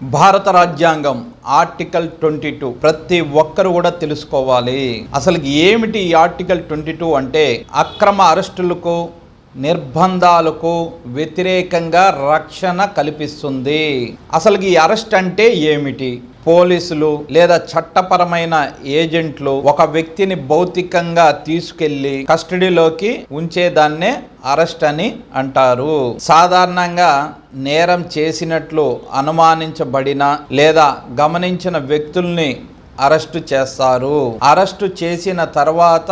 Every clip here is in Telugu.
భారత రాజ్యాంగం ఆర్టికల్ 22 ప్రతి ఒక్కరు కూడా తెలుసుకోవాలి. అసలు ఏమిటి ఈ ఆర్టికల్ 22 అంటే అక్రమ అరెస్టులకు నిర్బంధాలకు వ్యతిరేకంగా రక్షణ కల్పిస్తుంది. అసలు ఈ అరెస్ట్ అంటే ఏమిటి? పోలీసులు లేదా చట్టపరమైన ఏజెంట్లు ఒక వ్యక్తిని భౌతికంగా తీసుకెళ్లి కస్టడీలోకి ఉంచేదాన్నే అరెస్ట్ అని అంటారు. సాధారణంగా నేరం చేసినట్లు అనుమానించబడిన లేదా గమనించిన వ్యక్తుల్ని అరెస్టు చేస్తారు. అరెస్టు చేసిన తర్వాత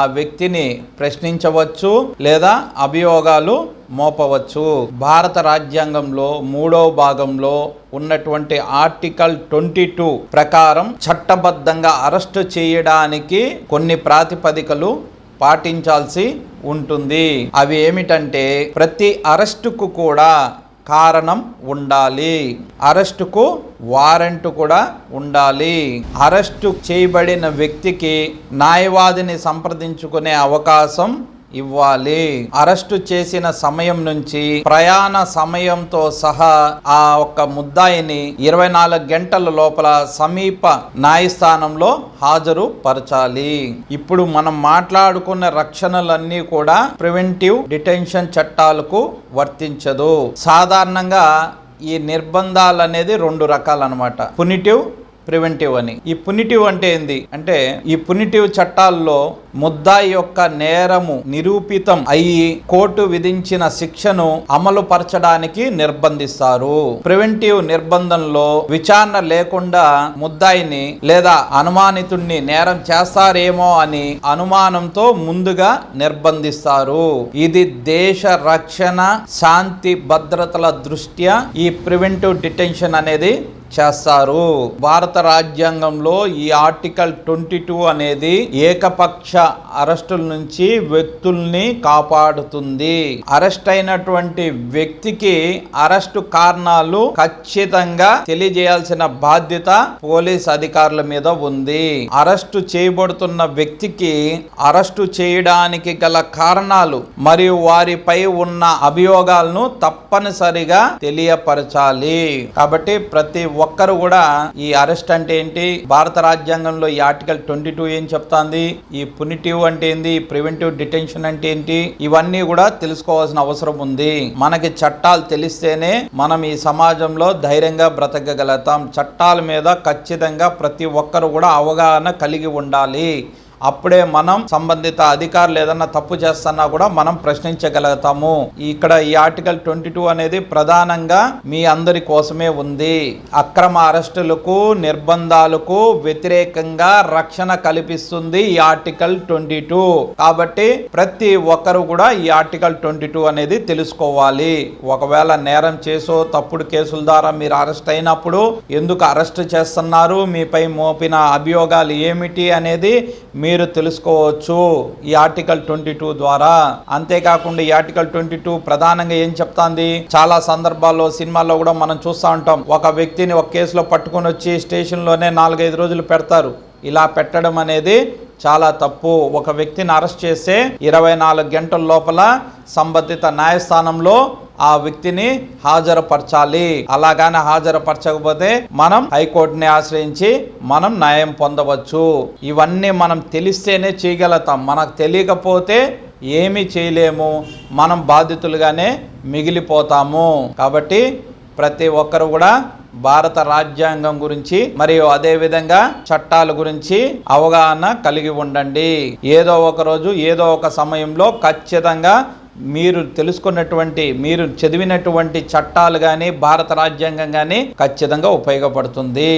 ఆ వ్యక్తిని ప్రశ్నించవచ్చు లేదా అభియోగాలు మోపవచ్చు. భారత రాజ్యాంగంలో 3వ భాగంలో ఉన్నటువంటి ఆర్టికల్ 22 ప్రకారం చట్టబద్ధంగా అరెస్టు చేయడానికి కొన్ని ప్రాతిపదికలు పాటించాల్సి ఉంటుంది. అవి ఏమిటంటే ప్రతి అరెస్టుకు కూడా కారణం ఉండాలి, అరెస్టుకు వారెంట్ కూడా ఉండాలి, అరెస్టు చేయబడిన వ్యక్తికి న్యాయవాదిని సంప్రదించుకునే అవకాశం ఇవ్వాలి, అరెస్టు చేసిన సమయం నుంచి ప్రయాణ సమయంతో సహా ఆ ఒక్క ముద్దాయిని 24 గంటల లోపల సమీప న్యాయస్థానంలో హాజరు పరచాలి. ఇప్పుడు మనం మాట్లాడుకున్న రక్షణలన్నీ కూడా ప్రివెంటివ్ డిటెన్షన్ చట్టాలకు వర్తించదు. సాధారణంగా ఈ నిర్బంధాలు అనేది 2 రకాలన్నమాట, పునిటివ్, ప్రివెంటివ్ అని. ఈ పునిటివ్ అంటే ఏంది అంటే ఈ పునిటివ్ చట్టాల్లో ముద్దాయి యొక్క నేరము నిరూపితం అయ్యి కోర్టు విధించిన శిక్షను అమలు పరచడానికి నిర్బంధిస్తారు. ప్రివెంటివ్ నిర్బంధంలో విచారణ లేకుండా ముద్దాయిని లేదా అనుమానితుడిని నేరం చేస్తారేమో అని అనుమానంతో ముందుగా నిర్బంధిస్తారు. ఇది దేశ రక్షణ, శాంతి భద్రతల దృష్ట్యా ఈ ప్రివెంటివ్ డిటెన్షన్ అనేది చేస్తారు. భారత రాజ్యాంగంలో ఈ ఆర్టికల్ 22 అనేది ఏకపక్ష అరెస్టుల నుంచి వ్యక్తుల్ని కాపాడుతుంది. అరెస్ట్ అయినటువంటి వ్యక్తికి అరెస్టు కారణాలు ఖచ్చితంగా తెలియజేయాల్సిన బాధ్యత పోలీస్ అధికారుల మీద ఉంది. అరెస్టు చేయబడుతున్న వ్యక్తికి అరెస్టు చేయడానికి గల కారణాలు మరియు వారిపై ఉన్న అభియోగాలను తప్పనిసరిగా తెలియపరచాలి. కాబట్టి ప్రతి ఒక్కరు కూడా ఈ అరెస్ట్ అంటే ఏంటి, భారత రాజ్యాంగంలో ఈ ఆర్టికల్ 22 ఏం చెప్తాంది, ఈ పునిటివ్ అంటే ఏంది, ప్రివెంటివ్ డిటెన్షన్ అంటే ఏంటి, ఇవన్నీ కూడా తెలుసుకోవాల్సిన అవసరం ఉంది. మనకి చట్టాలు తెలిస్తేనే మనం ఈ సమాజంలో ధైర్యంగా బ్రతకగలుగుతాం. చట్టాల మీద ఖచ్చితంగా ప్రతి ఒక్కరు కూడా అవగాహన కలిగి ఉండాలి. అప్పుడే మనం సంబంధిత అధికారులు ఏదన్నా తప్పు చేస్తున్నా కూడా మనం ప్రశ్నించగలుగుతాము. ఇక్కడ ఈ ఆర్టికల్ 22 అనేది ప్రధానంగా మీ అందరి కోసమే ఉంది. అక్రమ అరెస్టులకు నిర్బంధాలకు వ్యతిరేకంగా రక్షణ కల్పిస్తుంది ఈ ఆర్టికల్ 22. కాబట్టి ప్రతి ఒక్కరు కూడా ఈ ఆర్టికల్ 22 అనేది తెలుసుకోవాలి. ఒకవేళ నేరం చేసో తప్పుడు కేసుల ద్వారా మీరు అరెస్ట్ అయినప్పుడు ఎందుకు అరెస్ట్ చేస్తున్నారు, మీపై మోపిన అభియోగాలు ఏమిటి అనేది మీరు తెలుసుకోవచ్చు ఈ ఆర్టికల్ 22 ద్వారా. అంతేకాకుండా ఈ ఆర్టికల్ 22 ప్రధానంగా ఏం చెప్తాంది, చాలా సందర్భాల్లో సినిమాల్లో కూడా మనం చూస్తూ ఉంటాం. ఒక వ్యక్తిని ఒక కేసులో పట్టుకొని వచ్చి స్టేషన్లోనే 4-5 రోజులు పెడతారు. ఇలా పెట్టడం అనేది చాలా తప్పు. ఒక వ్యక్తిని అరెస్ట్ చేస్తే 24 గంటల లోపల సంబంధిత న్యాయస్థానంలో ఆ వ్యక్తిని హాజరుపరచాలి. అలాగానే హాజరుపరచకపోతే మనం హైకోర్టుని ఆశ్రయించి మనం న్యాయం పొందవచ్చు. ఇవన్నీ మనం తెలిస్తేనే చేయగలుగుతాం. మనకు తెలియకపోతే ఏమీ చేయలేము, మనం బాధితులుగానే మిగిలిపోతాము. కాబట్టి ప్రతి ఒక్కరు కూడా భారత రాజ్యాంగం గురించి మరియు అదే విధంగా చట్టాల గురించి అవగాహన కలిగి ఉండండి. ఏదో ఒక రోజు ఏదో ఒక సమయంలో ఖచ్చితంగా మీరు తెలుసుకున్నటువంటి, మీరు చదివినటువంటి చట్టాలు కానీ భారత రాజ్యాంగం కానీ ఖచ్చితంగా ఉపయోగపడుతుంది.